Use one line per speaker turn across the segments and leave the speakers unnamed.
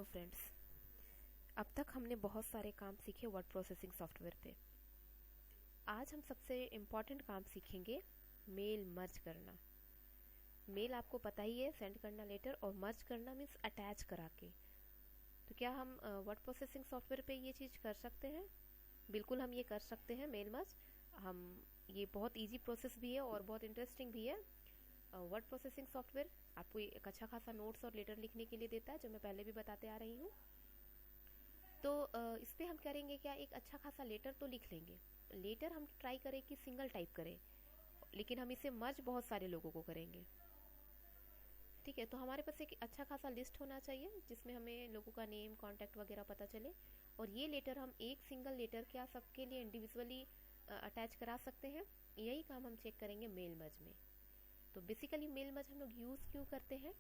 Hello friends. अब तक हमने बहुत सारे काम सीखे वर्ड प्रोसेसिंग सॉफ्टवेयर पे। आज हम सबसे इम्पॉर्टेंट काम सीखेंगे मेल मर्ज करना। मेल आपको पता ही है, सेंड करना लेटर, और मर्ज करना मीन्स अटैच करा के। तो क्या हम वर्ड प्रोसेसिंग सॉफ्टवेयर पे ये चीज़ कर सकते हैं? बिल्कुल हम ये कर सकते हैं, मेल मर्ज। हम ये बहुत इजी प्रोसेस भी है और बहुत इंटरेस्टिंग भी है। वर्ड प्रोसेसिंग सॉफ्टवेयर आपको एक अच्छा खासा नोट्स और लेटर लिखने के लिए देता है, जो मैं पहले भी बताते आ रही हूँ। तो इस पर हम करेंगे क्या, एक अच्छा खासा लेटर तो लिख लेंगे। लेटर हम ट्राई करें कि सिंगल टाइप करें, लेकिन हम इसे मर्ज बहुत सारे लोगों को करेंगे। ठीक है, तो हमारे पास एक अच्छा खासा लिस्ट होना चाहिए जिसमें हमें लोगों का नेम, कांटेक्ट वगैरह पता चले। और ये लेटर हम एक सिंगल लेटर क्या सबके लिए इंडिविजुअली अटैच करा सकते हैं। यही काम हम चेक करेंगे मेल मर्ज में। तो बेसिकली मेल मर्ज हम लोग यूज़ क्यों करते हैं?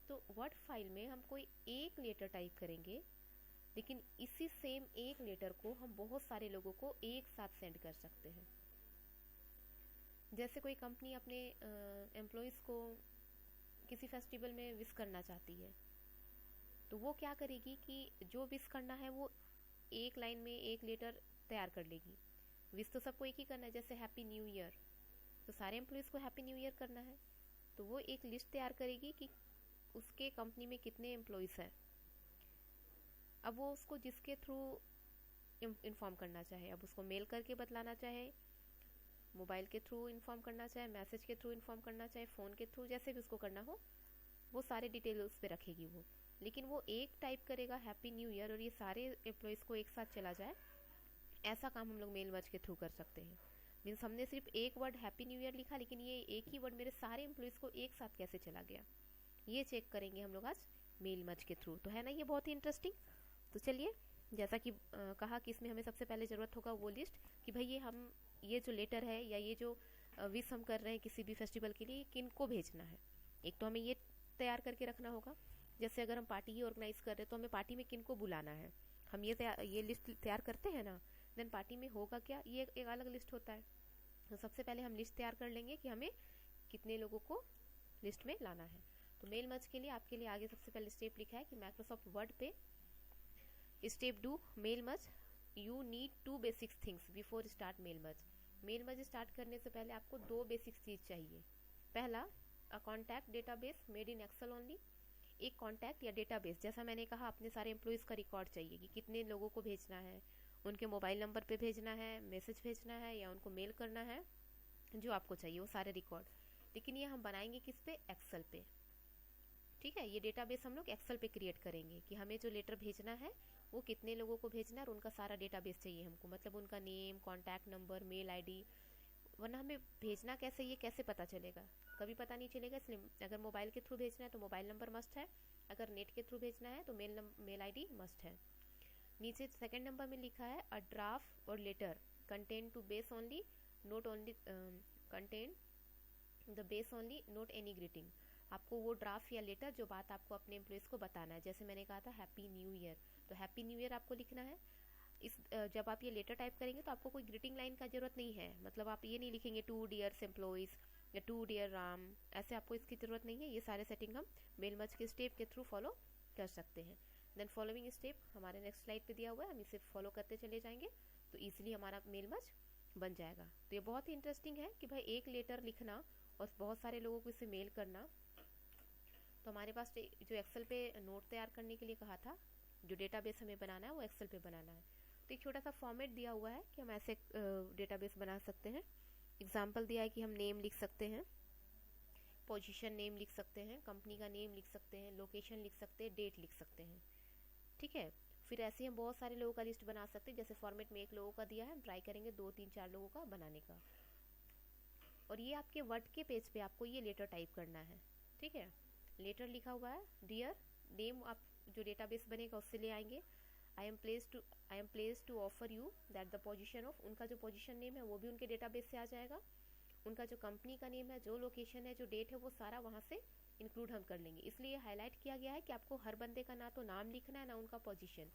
तो वर्ड फाइल में हम कोई एक लेटर टाइप करेंगे, लेकिन इसी सेम एक लेटर को हम बहुत सारे लोगों को एक साथ सेंड कर सकते हैं। जैसे कोई कंपनी अपने एम्प्लॉयज़ को किसी फेस्टिवल में विश करना चाहती है, तो वो क्या करेगी कि जो विश करना है वो एक लाइन में एक लेटर तैयार कर लेगी। विश तो सबको एक ही करना है, जैसे हैप्पी न्यू ईयर, तो सारे एम्प्लॉयज़ को हैप्पी न्यू ईयर करना है। तो वो एक लिस्ट तैयार करेगी कि उसके कंपनी में कितने एम्प्लॉयज़ हैं। अब वो उसको जिसके थ्रू इन्फॉर्म करना चाहे, अब उसको मेल करके बतलाना चाहे, मोबाइल के थ्रू इन्फॉर्म करना चाहे, मैसेज के थ्रू इन्फॉर्म करना चाहे, फ़ोन के थ्रू, जैसे भी उसको करना हो, वो सारे डिटेल उस पर रखेगी वो। लेकिन वो एक टाइप करेगा हैप्पी न्यू ईयर और ये सारे एम्प्लॉयज़ को एक साथ चला जाए। ऐसा काम हम लोग मेल मर्ज के थ्रू कर सकते हैं। मीन्स हमने सिर्फ एक वर्ड हैप्पी न्यू ईयर लिखा, लेकिन ये एक ही वर्ड मेरे सारे एम्प्लॉयज़ को एक साथ कैसे चला गया, ये चेक करेंगे हम लोग आज मेल मर्ज के थ्रू। तो है ना ये बहुत ही इंटरेस्टिंग। तो चलिए, जैसा कि कहा कि इसमें हमें सबसे पहले ज़रूरत होगा वो लिस्ट कि भाई ये जो लेटर है या ये जो विश हम कर रहे हैं किसी भी फेस्टिवल के लिए, किन को भेजना है। एक तो हमें ये तैयार करके रखना होगा, जैसे अगर हम पार्टी ही ऑर्गेनाइज कर रहे हैं तो हमें पार्टी में किन को बुलाना है, हम ये लिस्ट तैयार करते हैं ना। देन पार्टी में होगा क्या, ये एक अलग लिस्ट होता है। तो सबसे पहले हम लिस्ट तैयार कर लेंगे कि हमें कितने लोगों को लिस्ट में लाना है। तो मेल मर्ज के लिए आपके लिए आगे सबसे पहले स्टेप लिखा है कि माइक्रोसॉफ्ट वर्ड पे step do mail merge, you need 2 basic things before start mail merge. Mail merge start करने से पहले आपको 2 बेसिक चीज चाहिए। पहला, a contact database made in excel only. एक कॉन्टैक्ट या डेटाबेस, जैसा मैंने कहा, अपने सारे एम्प्लॉयज़ का रिकॉर्ड चाहिए कि कितने लोगों को भेजना है, उनके मोबाइल नंबर पे भेजना है, मैसेज भेजना है या उनको मेल करना है, जो आपको चाहिए वो सारे रिकॉर्ड। लेकिन ये हम बनाएंगे किस पे, एक्सेल पे। ठीक है, ये डेटाबेस हम लोग एक्सेल पे क्रिएट करेंगे कि हमें जो लेटर भेजना है वो कितने लोगों को भेजना है और उनका सारा डेटाबेस चाहिए हमको, मतलब उनका name, contact number, mail ID. वरना हमें भेजना कैसे, ये कैसे पता चलेगा, कभी पता नहीं चलेगा। इसलिए अगर मोबाइल के थ्रू भेजना है तो मोबाइल नंबर मस्ट है, अगर नेट के थ्रू भेजना है तो मेल आईडी मस्ट है। नीचे सेकंड नंबर में लिखा है अ ड्राफ्ट और letter contain to base only, not only contain the base only, not any greeting. आपको वो ड्राफ्ट या लेटर जो बात आपको अपने एम्प्लॉयज़ को बताना है, जैसे मैंने कहा था हैप्पी न्यू ईयर, तो हैप्पी न्यू ईयर आपको लिखना है। जब आप ये लेटर टाइप करेंगे तो आपको कोई ग्रीटिंग लाइन का जरूरत नहीं है, मतलब आप ये नहीं लिखेंगे टू डियर्स एम्प्लॉयज़ या टू डियर राम, ऐसे आपको इसकी ज़रूरत नहीं है। ये सारे सेटिंग हम मेल मर्ज के स्टेप के थ्रू फॉलो कर सकते हैं। देन फॉलोइंग स्टेप हमारे नेक्स्ट स्लाइड पे दिया हुआ है, हम इसे फॉलो करते चले जाएंगे तो ईजिली हमारा मेल मर्ज बन जाएगा। तो ये बहुत ही इंटरेस्टिंग है कि भाई एक लेटर लिखना और बहुत सारे लोगों को इसे मेल करना। तो हमारे पास जो एक्सेल पे नोट तैयार करने के लिए कहा था, जो डेटाबेस हमें बनाना है वो एक्सेल पे बनाना है। तो एक छोटा सा फॉर्मेट दिया हुआ है कि हम ऐसे डेटाबेस बना सकते हैं। एग्जाम्पल दिया है कि हम नेम लिख सकते हैं, पोजीशन नेम लिख सकते हैं, कंपनी का नेम लिख सकते हैं, लोकेशन लिख सकते हैं, डेट लिख सकते हैं। ठीक है, फिर ऐसे हम बहुत सारे लोगों का लिस्ट बना सकते हैं। जैसे फॉर्मेट में एक लोगों का दिया है, हम ट्राई करेंगे 2 3 4 लोगों का बनाने का। और ये आपके वर्ड के पेज पे आपको ये लेटर टाइप करना है। ठीक है, लेटर लिखा हुआ है डियर, नेम आप जो डेटाबेस बनेगा उससे ले आएंगे। I am place to offer you that the position of, उनका जो पोजीशन नेम है वो भी उनके डेटाबेस से आ जाएगा। उनका जो कंपनी का नेम है, जो लोकेशन है, जो डेट है, वो सारा वहाँ से इंक्लूड हम कर लेंगे। इसलिए हाईलाइट किया गया है कि आपको हर बंदे का ना तो नाम लिखना है ना उनका पोजीशन।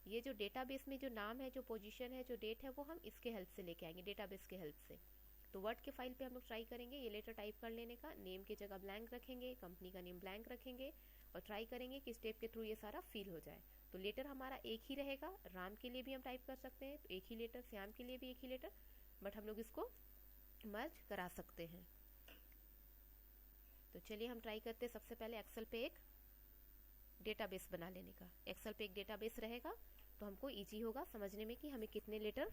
ये जो डेटाबेस में जो नाम है, जो पोजीशन है, जो डेट है, वो हम इसके हेल्प से लेके आएंगे, डेटाबेस के हेल्प से। तो वर्ड के फाइल पे हम लोग ट्राई करेंगे ये लेटर टाइप कर लेने का। नेम की जगह ब्लैंक रखेंगे, कंपनी का नेम ब्लैंक रखेंगे, और ट्राई करेंगे कि स्टेप के थ्रू ये सारा फिल हो जाए। तो लेटर हमारा एक ही रहेगा, राम के लिए भी हम टाइप कर सकते हैं तो एक ही लेटर, श्याम के लिए भी एक ही लेटर, बट हम लोग इसको मर्ज करा सकते हैं। तो चलिए हम ट्राई करते हैं सबसे पहले एक्सेल पे एक डेटाबेस बना लेने का। एक्सेल पे एक डेटाबेस रहेगा तो हमको इजी होगा समझने में कि हमें कितने लेटर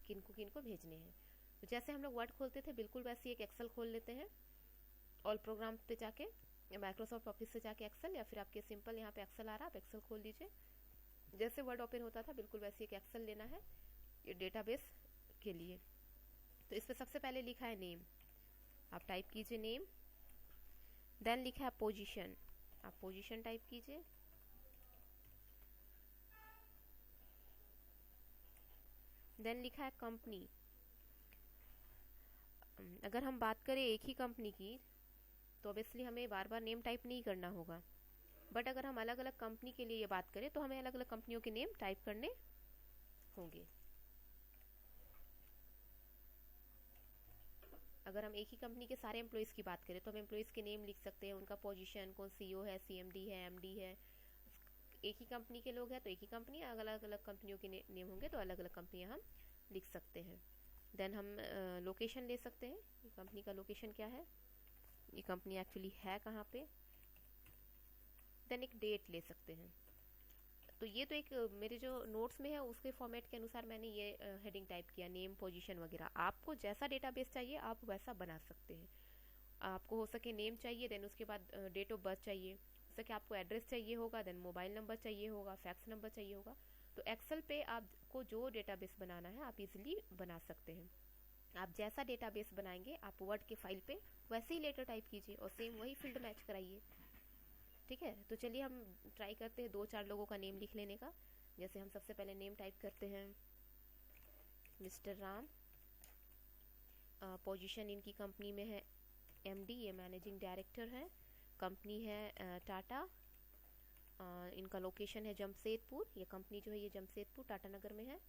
किनको किनको भेजने हैं। तो जैसे हम लोग वर्ड खोलते थे बिल्कुल वैसे एक एक्सेल खोल लेते हैं। ऑल प्रोग्राम पे जाके, माइक्रोसॉफ्ट ऑफिस से जाके एक्सेल, या फिर आपके सिंपल यहाँ पे एक्सेल आ रहा है, आप एक्सेल खोल लीजिए। जैसे वर्ड ओपन होता था बिल्कुल वैसे एक एक्सेल लेना है ये डेटाबेस के लिए। तो इस पर सबसे पहले लिखा है नेम, आप टाइप कीजिए नेम। देन लिखा है पोजीशन, आप पोजीशन टाइप कीजिए। देन लिखा है कंपनी। अगर हम बात करें एक ही कंपनी की तो ऑब्वियसली हमें बार बार नेम टाइप नहीं करना होगा, बट अगर हम अलग अलग कंपनी के लिए ये बात करें तो हमें अलग अलग कंपनियों के नेम टाइप करने होंगे। अगर हम एक ही कंपनी के सारे एम्प्लॉयज़ की बात करें तो हम एम्प्लॉयज़ के नेम लिख सकते हैं, उनका पोजीशन, कौन सीईओ है, सीएमडी है, एमडी है। एक ही कंपनी के लोग हैं तो एक ही कंपनी, अलग अलग कंपनियों के नेम होंगे तो अलग अलग कंपनियां हम लिख सकते हैं। देन हम लोकेशन ले सकते हैं, ये कंपनी का लोकेशन क्या है, ये कंपनी एक्चुअली है कहाँ पे। देन एक डेट ले सकते हैं। तो ये तो एक मेरे जो नोट्स में है उसके फॉर्मेट के अनुसार मैंने ये हेडिंग टाइप किया, नेम, पोजीशन वगैरह। आपको जैसा डेटाबेस चाहिए आप वैसा बना सकते हैं। आपको हो सके नेम चाहिए, देन उसके बाद डेट ऑफ बर्थ चाहिए, हो सके आपको एड्रेस चाहिए होगा, देन मोबाइल नंबर चाहिए होगा, फैक्स नंबर चाहिए होगा। तो एक्सेल पे आपको जो डेटाबेस बनाना है आप इजीली बना सकते हैं। आप जैसा डेटाबेस बनाएंगे आप वर्ड के फाइल पे वैसे ही लेटर टाइप कीजिए और सेम वही फील्ड मैच कराइए। ठीक है, तो चलिए हम ट्राई करते हैं 2-4 लोगों का नेम लिख लेने का। जैसे हम सबसे पहले नेम टाइप करते हैं मिस्टर राम। पोजीशन इनकी कंपनी में है एमडी, ये मैनेजिंग डायरेक्टर है। कंपनी है टाटा। इनका लोकेशन है जमशेदपुर, ये कंपनी जो है ये जमशेदपुर टाटा नगर में है।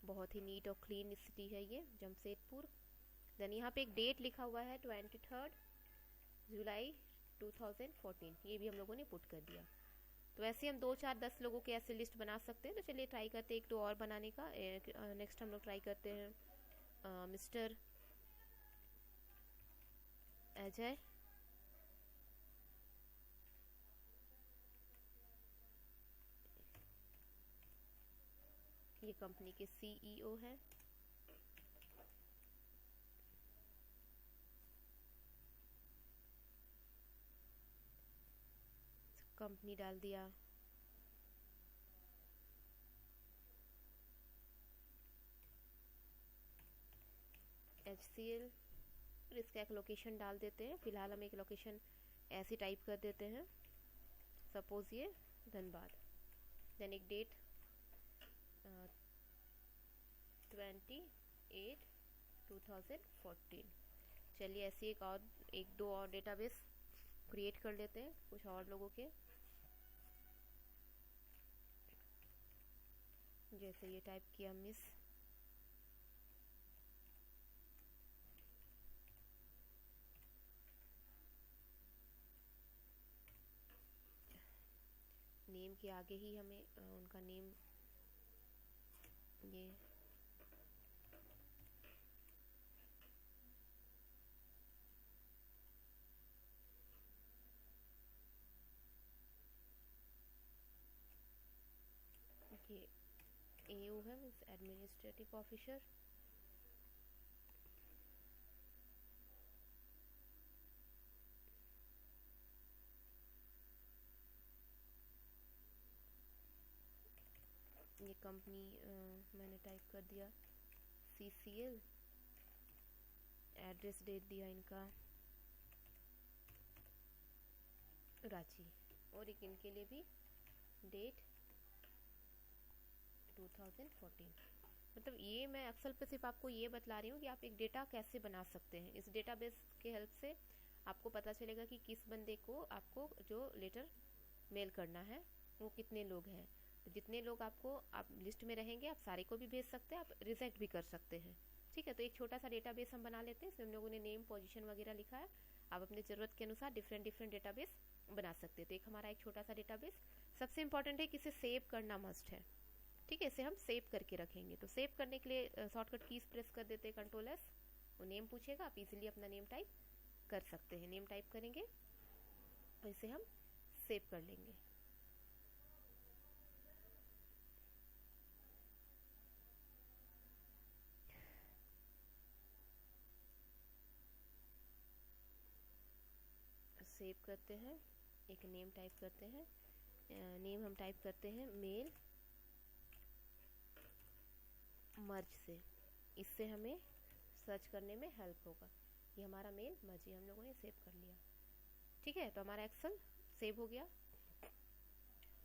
बहुत ही नीट और क्लीन सिटी है ये जमशेदपुर। देन यहाँ पे एक डेट लिखा हुआ है 23 जुलाई 2014, ये भी हम लोगों ने पुट कर दिया। तो ऐसे हम 2-4-10 लोगों के ऐसे लिस्ट बना सकते हैं। तो चलिए ट्राई करते हैं एक दो और बनाने का। नेक्स्ट हम लोग ट्राई करते हैं मिस्टर अजय। ये कंपनी के सीईओ है। कंपनी डाल दिया। HCL, फिर इसका एक लोकेशन डाल देते हैं। फिलहाल हम एक लोकेशन ऐसे टाइप कर देते हैं, सपोज ये धनबाद। देन एक डेट 28/2014। चलिए ऐसे एक दो और डेटाबेस क्रिएट कर लेते हैं कुछ और लोगों के। जैसे ये टाइप किया मिस नेम के आगे ही हमें उनका नेम ये AO है, मीन्स एडमिनिस्ट्रेटिव ऑफिसर। ये कंपनी मैंने टाइप कर दिया CCL। एड्रेस डेट दिया इनका रांची, और एक इनके लिए भी डेट 2014। मतलब ये मैं एक्सेल पे सिर्फ आपको ये बतला रही हूँ कि आप एक डेटा कैसे बना सकते हैं। इस डेटाबेस के हेल्प से आपको पता चलेगा कि किस बंदे को आपको जो लेटर मेल करना है वो कितने लोग हैं। तो जितने लोग आपको आप लिस्ट में रहेंगे आप सारे को भी भेज सकते हैं, आप रिजेक्ट भी कर सकते हैं। ठीक है, तो एक छोटा सा डेटाबेस हम बना लेते हैं। इसमें हम लोगों ने नेम, पोजीशन वगैरह लिखा है। आप अपने ज़रूरत के अनुसार डिफरेंट डिफरेंट डेटाबेस बना सकते हैं। तो एक हमारा एक छोटा सा डेटाबेस। सबसे इंपॉर्टेंट है कि इसे सेव करना मस्ट है। ठीक है, इसे हम सेव करके रखेंगे। तो सेव करने के लिए शॉर्टकट कीज प्रेस कर देते हैं, कंट्रोल S। वो नेम पूछेगा, आप इजीली अपना नेम टाइप कर सकते हैं। नेम टाइप करेंगे और इसे हम सेव कर लेंगे। सेव करते हैं, एक नेम टाइप करते हैं। नेम हम टाइप करते हैं मेल मर्ज से। इससे हमें सर्च करने में हेल्प होगा। ये हमारा मेल मर्ज हम लोगों ने सेव कर लिया। ठीक है, तो हमारा एक्सेल सेव हो गया।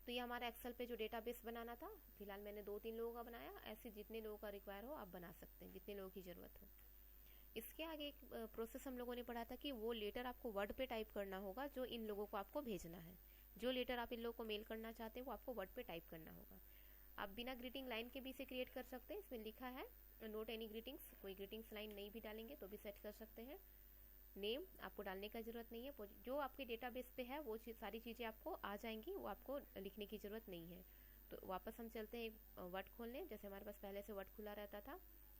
तो ये हमारा एक्सेल पे जो डेटाबेस बनाना था, फिलहाल मैंने 2-3 लोगों का बनाया। ऐसे जितने लोगों का रिक्वायर हो आप बना सकते हैं, जितने लोगों की ज़रूरत हो। इसके आगे एक प्रोसेस हम लोगों ने पढ़ा था कि वो लेटर आपको वर्ड पे टाइप करना होगा जो इन लोगों को आपको भेजना है। जो लेटर आप इन लोगों को मेल करना चाहते हैं वो आपको वर्ड पे टाइप करना होगा। आप बिना ग्रीटिंग लाइन के भी इसे क्रिएट कर सकते हैं। इसमें लिखा है नोट एनी ग्रीटिंग्स। कोई ग्रीटिंग्स लाइन नहीं भी डालेंगे तो भी सेट कर सकते हैं। नेम आपको डालने का ज़रूरत नहीं है। जो आपके डेटाबेस पे है वो सारी चीज़ें आपको आ जाएंगी, वो आपको लिखने की ज़रूरत नहीं है। तो वापस हम चलते हैं, एक वर्ड खोल लें। जैसे हमारे पास पहले से वर्ड खुला रहता था,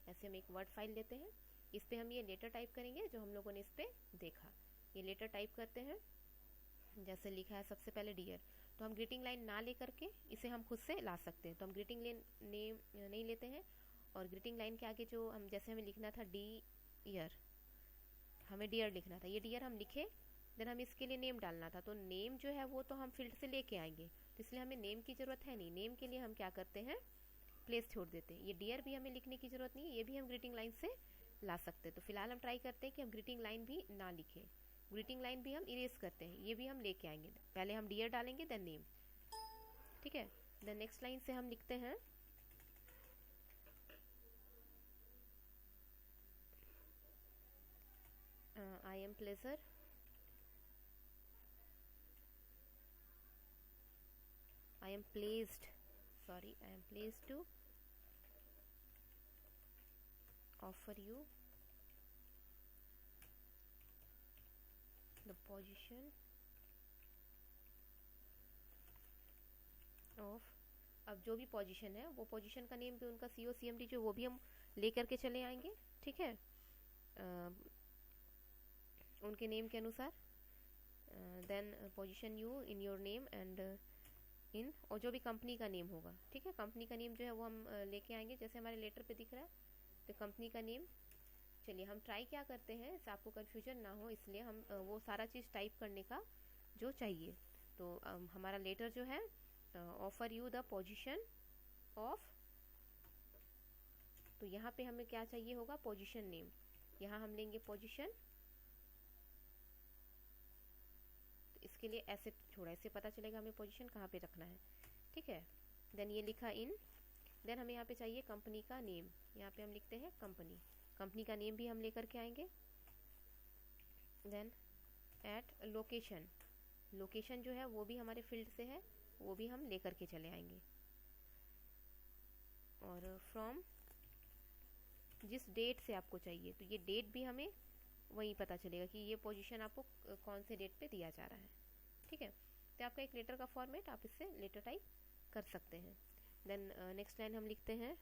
ऐसे हम एक वर्ड फाइल लेते हैं। इस पर हम ये लेटर टाइप करेंगे जो हम लोगों ने इस पर देखा। ये लेटर टाइप करते हैं। जैसे लिखा है सबसे पहले डियर, तो हम ग्रीटिंग लाइन ना लेकर के इसे हम खुद से ला सकते हैं। तो हम ग्रीटिंग नेम नहीं लेते हैं, और ग्रीटिंग लाइन के आगे जो हम, जैसे हमें लिखना था डियर, हमें डियर लिखना था, ये डियर हम लिखे। देन हम इसके लिए नेम डालना था, तो नेम जो है वो तो हम फील्ड से लेके आएंगे, तो इसलिए हमें नेम की ज़रूरत है नहीं। नेम के लिए हम क्या करते हैं, प्लेस छोड़ देते हैं। ये डियर भी हमें लिखने की ज़रूरत नहीं है, ये भी हम ग्रीटिंग लाइन से ला सकते हैं। तो फिलहाल हम ट्राई करते हैं कि हम ग्रीटिंग लाइन भी ना लिखें। ग्रीटिंग लाइन भी हम इरेज करते हैं, ये भी हम लेके आएंगे। पहले हम डियर डालेंगे देन नेम। ठीक है, देन नेक्स्ट लाइन से हम लिखते हैं I am pleasure, I am pleased to offer you the position of। अब जो भी पोजीशन है वो पोजीशन का नेम भी उनका CO CMD जो वो भी हम लेकर के चले आएंगे। ठीक है, उनके नेम के अनुसार। Then position you in your name and in, और जो भी कंपनी का नेम होगा। ठीक है, कंपनी का नेम जो है वो हम लेके आएंगे, जैसे हमारे लेटर पे दिख रहा है, तो कंपनी का नेम। चलिए हम ट्राई क्या करते हैं, आपको कन्फ्यूजन ना हो इसलिए हम वो सारा चीज़ टाइप करने का जो चाहिए। तो हमारा लेटर जो है, offer you the position of, तो यहाँ पे हमें क्या चाहिए होगा, पोजीशन नेम। यहाँ हम लेंगे पोजीशन। तो इसके लिए ऐसे छोड़ा, इससे पता चलेगा हमें पोजीशन कहाँ पे रखना है। ठीक है, देन ये लिखा इन। देन हमें यहाँ पे चाहिए कंपनी का नेम, यहाँ पे हम लिखते हैं कंपनी। कंपनी का नेम भी हम लेकर के आएंगे। देन एट लोकेशन, लोकेशन जो है वो भी हमारे फील्ड से है, वो भी हम लेकर के चले आएंगे। और फ्रॉम, जिस डेट से आपको चाहिए, तो ये डेट भी हमें वही पता चलेगा कि ये पोजीशन आपको कौन से डेट पे दिया जा रहा है। ठीक है, तो आपका एक लेटर का फॉर्मेट, आप इससे लेटर टाइप कर सकते हैं। देन नेक्स्ट लाइन हम लिखते हैं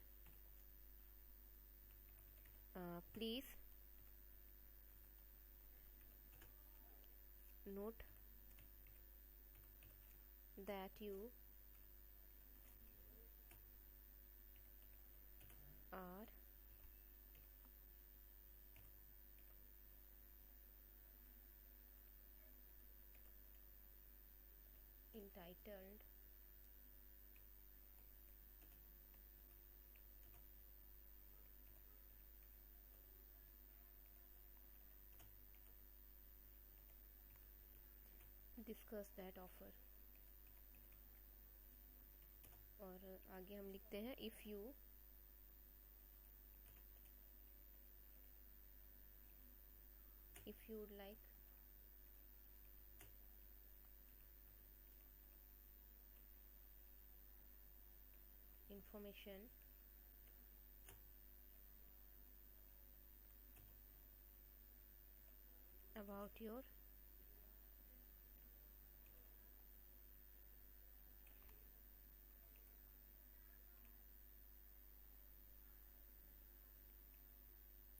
please note that you are entitled discuss that offer। और आगे हम लिखते हैं if you would like information about your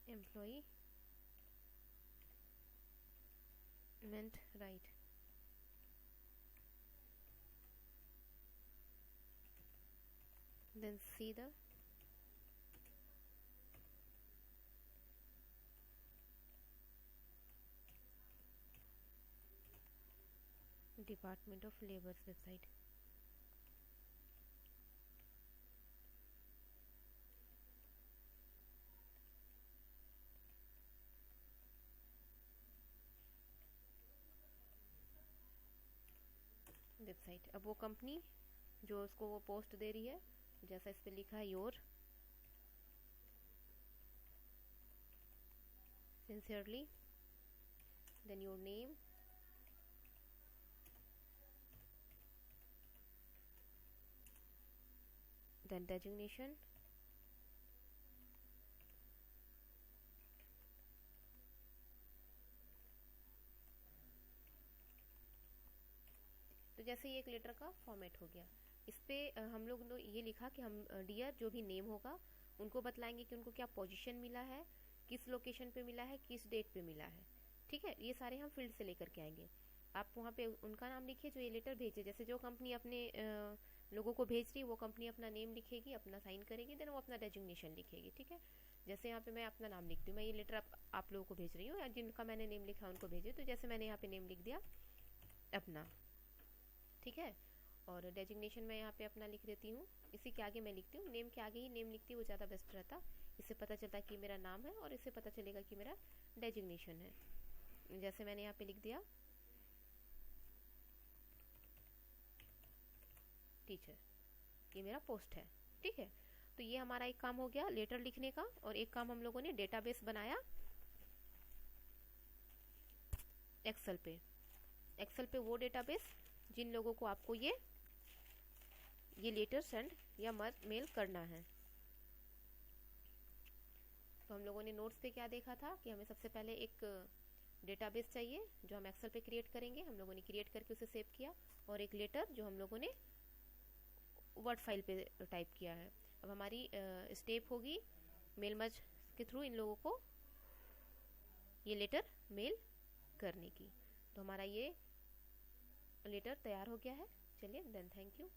employee meant right. Then see the Department of Labor's website. Website, अब वो कंपनी जो उसको वो पोस्ट दे रही है, जैसा इस पे लिखा है your sincerely, then your name, then designation, तो जैसे ये एक लेटर का फॉर्मेट हो गया। इस पे हम लोग ने ये लिखा कि हम डियर जो भी नेम होगा उनको बतलाएंगे कि उनको क्या पोजीशन मिला है, किस लोकेशन पे मिला है, किस डेट पे मिला है। ठीक है, ये सारे हम फील्ड से लेकर के आएंगे। आप वहाँ पे उनका नाम लिखिए जो ये लेटर भेजे, जैसे जो कंपनी अपने लोगों को भेज रही है वो कंपनी अपना नेम लिखेगी, अपना साइन करेगी, देन वो अपना डेजिग्नेशन लिखेगी। ठीक है, जैसे यहाँ पे मैं अपना नाम लिखती हूँ, मैं ये लेटर आप लोगों को भेज रही हूँ, या जिनका मैंने नेम लिखा उनको भेजे, तो जैसे मैंने यहाँ पे नेम लिख दिया अपना। ठीक है, और डेजिग्नेशन मैं यहाँ पे अपना लिख देती हूँ, इसी के आगे मैं लिखती हूँ, नेम के आगे ही नेम लिखती हूँ, वो ज़्यादा बेस्ट रहता। इससे पता चलता कि मेरा नाम है और इससे पता चलेगा कि मेरा डेजिग्नेशन है। जैसे मैंने यहाँ पे लिख दिया टीचर, ये मेरा पोस्ट है। ठीक है, तो ये हमारा एक काम हो गया लेटर लिखने का, और एक काम हम लोगों ने डेटाबेस बनाया एक्सेल पे। एक्सेल पे वो डेटाबेस जिन लोगों को आपको ये लेटर सेंड या मेल करना है। तो हम लोगों ने नोट्स पे क्या देखा था कि हमें सबसे पहले एक डेटाबेस चाहिए जो हम एक्सेल पे क्रिएट करेंगे, हम लोगों ने क्रिएट करके उसे सेव किया, और एक लेटर जो हम लोगों ने वर्ड फाइल पे टाइप किया है। अब हमारी स्टेप होगी मेल मर्ज के थ्रू इन लोगों को ये लेटर मेल करने की। तो हमारा ये लेटर तैयार हो गया है। चलिए, देन थैंक यू।